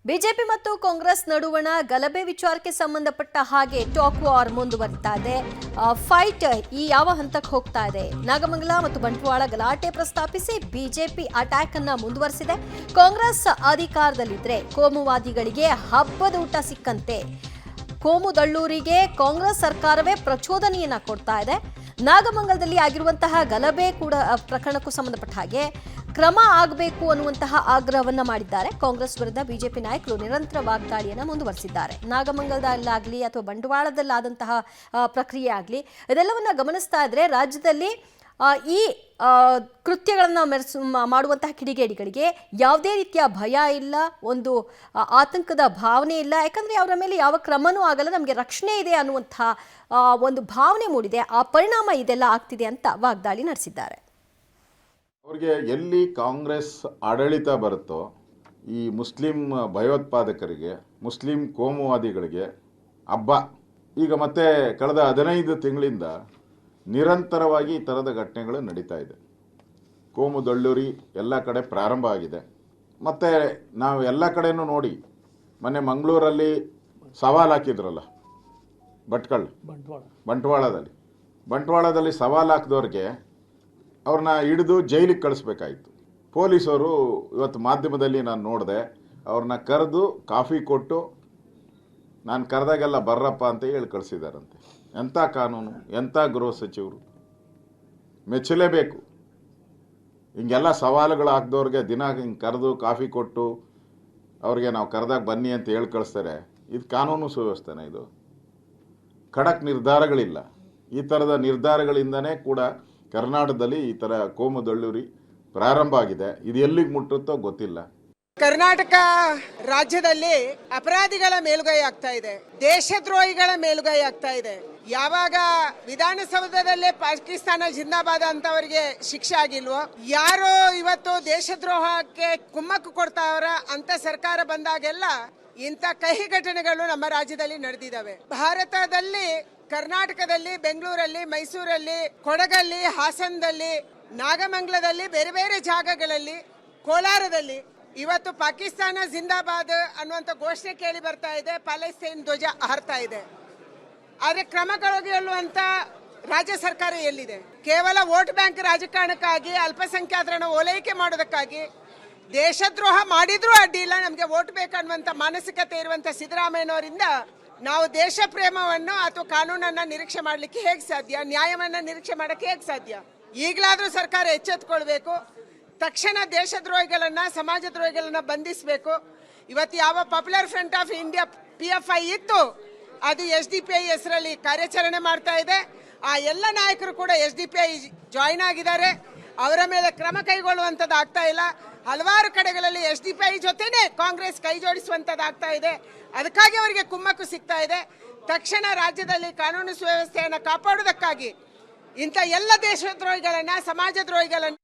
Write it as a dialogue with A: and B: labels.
A: BJP ಮತ್ತು ಕಾಂಗ್ರೆಸ್ ನಡುವಣ ಗಲಭೆ ವಿಚಾರಕ್ಕೆ ಸಂಬಂಧಪಟ್ಟ ಹಾಗೆ ಟಾಕ್ ವಾರ್ ಮುಂದುವರಿತಾ ಇದೆ. ಫೈಟ್ ಯಾವ ಹಂತಕ್ಕೆ ಹೋಗ್ತಾ ಇದೆ? ನಾಗಮಂಗಲ ಮತ್ತು ಬಂಟ್ವಾಳ ಗಲಾಟೆ ಪ್ರಸ್ತಾಪಿಸಿ ಬಿಜೆಪಿ ಅಟ್ಯಾಕ್ ಅನ್ನ ಮುಂದುವರಿಸಿದೆ. ಕಾಂಗ್ರೆಸ್ ಅಧಿಕಾರದಲ್ಲಿದ್ರೆ ಕೋಮುವಾದಿಗಳಿಗೆ ಹಬ್ಬದ ಊಟ ಸಿಕ್ಕಂತೆ. ಕೋಮು ದಳ್ಳೂರಿಗೆ ಕಾಂಗ್ರೆಸ್ ಸರ್ಕಾರವೇ ಪ್ರಚೋದನೆಯನ್ನ ಕೊಡ್ತಾ ಇದೆ. ನಾಗಮಂಗಲದಲ್ಲಿ ಆಗಿರುವಂತಹ ಗಲಭೆ ಕೂಡ ಪ್ರಕರಣಕ್ಕೂ ಸಂಬಂಧಪಟ್ಟ ಹಾಗೆ ಕ್ರಮ ಆಗಬೇಕು ಅನ್ನುವಂತಹ ಆಗ್ರಹವನ್ನ ಮಾಡಿದ್ದಾರೆ. ಕಾಂಗ್ರೆಸ್ ವಿರುದ್ಧ ಬಿಜೆಪಿ ನಾಯಕರು ನಿರಂತರ ವಾಗ್ದಾಳಿಯನ್ನು ಮುಂದುವರಿಸಿದ್ದಾರೆ. ನಾಗಮಂಗಲದಲ್ಲಾಗಲಿ ಅಥವಾ ಬಂಟ್ವಾಳದಲ್ಲಾದಂತಹ ಪ್ರಕ್ರಿಯೆ ಆಗಲಿ ಇದೆಲ್ಲವನ್ನ ಗಮನಿಸ್ತಾ ಇದ್ರೆ ರಾಜ್ಯದಲ್ಲಿ ಈ ಕೃತ್ಯಗಳನ್ನು ಮಾಡುವಂತಹ ಕಿಡಿಗೇಡಿಗಳಿಗೆ ಯಾವುದೇ ರೀತಿಯ ಭಯ ಇಲ್ಲ, ಒಂದು ಆತಂಕದ ಭಾವನೆ ಇಲ್ಲ. ಯಾಕಂದರೆ ಅವರ ಮೇಲೆ ಯಾವ ಕ್ರಮನೂ ಆಗಲ್ಲ, ನಮಗೆ ರಕ್ಷಣೆ ಇದೆ ಅನ್ನುವಂಥ ಒಂದು ಭಾವನೆ ಮೂಡಿದೆ. ಆ ಪರಿಣಾಮ ಇದೆಲ್ಲ ಆಗ್ತಿದೆ ಅಂತ ವಾಗ್ದಾಳಿ ನಡೆಸಿದ್ದಾರೆ.
B: ಅವ್ರಿಗೆ ಎಲ್ಲಿ ಕಾಂಗ್ರೆಸ್ ಆಡಳಿತ ಬರುತ್ತೋ ಈ ಮುಸ್ಲಿಂ ಭಯೋತ್ಪಾದಕರಿಗೆ, ಮುಸ್ಲಿಂ ಕೋಮುವಾದಿಗಳಿಗೆ ಹಬ್ಬ. ಈಗ ಮತ್ತೆ ಕಳೆದ 15 ತಿಂಗಳಿಂದ ನಿರಂತರವಾಗಿ ಈ ಥರದ ಘಟನೆಗಳು ನಡೀತಾ ಇದೆ. ಕೋಮು ದಳ್ಳೂರಿ ಎಲ್ಲ ಕಡೆ ಪ್ರಾರಂಭ ಆಗಿದೆ. ಮತ್ತು ನಾವು ಎಲ್ಲ ಕಡೆನೂ ನೋಡಿ, ಮೊನ್ನೆ ಮಂಗಳೂರಲ್ಲಿ ಸವಾಲು ಹಾಕಿದ್ರಲ್ಲ ಬಂಟ್ವಾಳದಲ್ಲಿ ಸವಾಲು ಹಾಕಿದವ್ರಿಗೆ ಅವ್ರನ್ನ ಹಿಡಿದು ಜೈಲಿಗೆ ಕಳಿಸ್ಬೇಕಾಯಿತು. ಪೊಲೀಸವರು ಇವತ್ತು ಮಾಧ್ಯಮದಲ್ಲಿ ನಾನು ನೋಡಿದೆ, ಅವ್ರನ್ನ ಕರೆದು ಕಾಫಿ ಕೊಟ್ಟು ನಾನು ಕರೆದಾಗೆಲ್ಲ ಬರ್ರಪ್ಪ ಅಂತ ಹೇಳಿ ಕಳಿಸಿದಾರಂತೆ. ಎಂಥ ಕಾನೂನು, ಎಂಥ ಗೃಹ ಸಚಿವರು, ಮೆಚ್ಚಲೇಬೇಕು. ಹಿಂಗೆಲ್ಲ ಸವಾಲುಗಳು ಹಾಕಿದವ್ರಿಗೆ ದಿನ ಹಿಂಗೆ ಕರೆದು ಕಾಫಿ ಕೊಟ್ಟು ಅವ್ರಿಗೆ ನಾವು ಕರೆದಾಗ ಬನ್ನಿ ಅಂತ ಹೇಳಿ ಕಳಿಸ್ತಾರೆ. ಇದು ಕಾನೂನು ಸುವ್ಯವಸ್ಥೆನ? ಇದು ಖಡಕ್ ನಿರ್ಧಾರಗಳಿಲ್ಲ. ಈ ಥರದ ನಿರ್ಧಾರಗಳಿಂದನೇ ಕೂಡ ಕರ್ನಾಟಕದಲ್ಲಿ ಈ ಥರ ಕೋಮು ದಳ್ಳೂರಿ ಪ್ರಾರಂಭ ಆಗಿದೆ. ಇದು ಎಲ್ಲಿಗೆ ಮುಟ್ಟುತ್ತೋ ಗೊತ್ತಿಲ್ಲ.
C: ಕರ್ನಾಟಕ ರಾಜ್ಯದಲ್ಲಿ ಅಪರಾಧಿಗಳ ಮೇಲುಗೈ ಆಗ್ತಾ ಇದೆ, ದೇಶದ್ರೋಹಿಗಳ ಮೇಲುಗೈ ಆಗ್ತಾ ಇದೆ. ಯಾವಾಗ ವಿಧಾನಸೌಧದಲ್ಲೇ ಪಾಕಿಸ್ತಾನ ಜಿಂದಾಬಾದ್ ಅಂತವರಿಗೆ ಶಿಕ್ಷೆ ಆಗಿಲ್ವೋ, ಯಾರೋ ಇವತ್ತು ದೇಶದ್ರೋಹಕ್ಕೆ ಕುಮ್ಮಕ್ಕು ಕೊಡ್ತಾವ್ರ ಅಂತ ಸರ್ಕಾರ ಬಂದಾಗೆಲ್ಲ ಇಂಥ ಕಹಿ ಘಟನೆಗಳು ನಮ್ಮ ರಾಜ್ಯದಲ್ಲಿ ನಡೆದಿದ್ದಾವೆ. ಭಾರತದಲ್ಲಿ ಕರ್ನಾಟಕದಲ್ಲಿ, ಬೆಂಗಳೂರಲ್ಲಿ, ಮೈಸೂರಲ್ಲಿ, ಕೊಡಗಲ್ಲಿ, ಹಾಸನದಲ್ಲಿ, ನಾಗಮಂಗಲದಲ್ಲಿ, ಬೇರೆ ಬೇರೆ ಜಾಗಗಳಲ್ಲಿ, ಕೋಲಾರದಲ್ಲಿ ಇವತ್ತು ಪಾಕಿಸ್ತಾನ ಜಿಂದಾಬಾದ್ ಅನ್ನುವಂಥ ಘೋಷಣೆ ಕೇಳಿ ಬರ್ತಾ ಇದೆ. ಪ್ಯಾಲೆಸ್ತೈನ್ ಧ್ವಜ ಹಾರ್ತಾ ಇದೆ. ಆದರೆ ಕ್ರಮಗೊಳ್ಳುವಂತ ರಾಜ್ಯ ಸರ್ಕಾರ ಎಲ್ಲಿದೆ? ಕೇವಲ ವೋಟ್ ಬ್ಯಾಂಕ್ ರಾಜಕಾರಣಕ್ಕಾಗಿ, ಅಲ್ಪಸಂಖ್ಯಾತರನ್ನು ಓಲೈಕೆ ಮಾಡೋದಕ್ಕಾಗಿ, ದೇಶದ್ರೋಹ ಮಾಡಿದ್ರೂ ಅಡ್ಡಿ ಇಲ್ಲ, ನಮಗೆ ವೋಟ್ ಬೇಕನ್ನುವಂಥ ಮಾನಸಿಕತೆ ಇರುವಂಥ ಸಿದ್ದರಾಮಯ್ಯನವರಿಂದ ನಾವು ದೇಶ ಪ್ರೇಮವನ್ನು ಅಥವಾ ಕಾನೂನನ್ನ ನಿರೀಕ್ಷೆ ಮಾಡಲಿಕ್ಕೆ ಹೇಗೆ ಸಾಧ್ಯ? ನ್ಯಾಯವನ್ನ ನಿರೀಕ್ಷೆ ಮಾಡಕ್ಕೆ ಹೇಗೆ ಸಾಧ್ಯ? ಈಗಲಾದ್ರೂ ಸರ್ಕಾರ ಎಚ್ಚೆತ್ತುಕೊಳ್ಬೇಕು. ತಕ್ಷಣ ದೇಶದ್ರೋಹಿಗಳನ್ನ, ಸಮಾಜ ದ್ರೋಹಿಗಳನ್ನ ಬಂಧಿಸಬೇಕು. ಇವತ್ತು ಯಾವ popular front of India PFI ಇತ್ತು, ಅದು SDPI ಹೆಸರಲ್ಲಿ ಕಾರ್ಯಾಚರಣೆ ಮಾಡ್ತಾ ಇದೆ. ಆ ಎಲ್ಲ ನಾಯಕರು ಕೂಡ SDPI ಜಾಯಿನ್ ಆಗಿದ್ದಾರೆ. ಅವರ ಮೇಲೆ ಕ್ರಮ ಕೈಗೊಳ್ಳುವಂಥದ್ದು ಆಗ್ತಾ ಇಲ್ಲ. ಹಲವಾರು ಕಡೆಗಳಲ್ಲಿ SDPI ಜೊತೆನೆ ಕಾಂಗ್ರೆಸ್ ಕೈ ಜೋಡಿಸುವಂಥದ್ದು ಆಗ್ತಾ ಇದೆ. ಅದಕ್ಕಾಗಿ ಅವರಿಗೆ ಕುಮ್ಮಕ್ಕು ಸಿಗ್ತಾ ಇದೆ. ತಕ್ಷಣ ರಾಜ್ಯದಲ್ಲಿ ಕಾನೂನು ಸುವ್ಯವಸ್ಥೆಯನ್ನು ಕಾಪಾಡುವುದಕ್ಕಾಗಿ ಇಂಥ ಎಲ್ಲ ದೇಶದ್ರೋಹಿಗಳನ್ನ, ಸಮಾಜ ದ್ರೋಹಿಗಳನ್ನ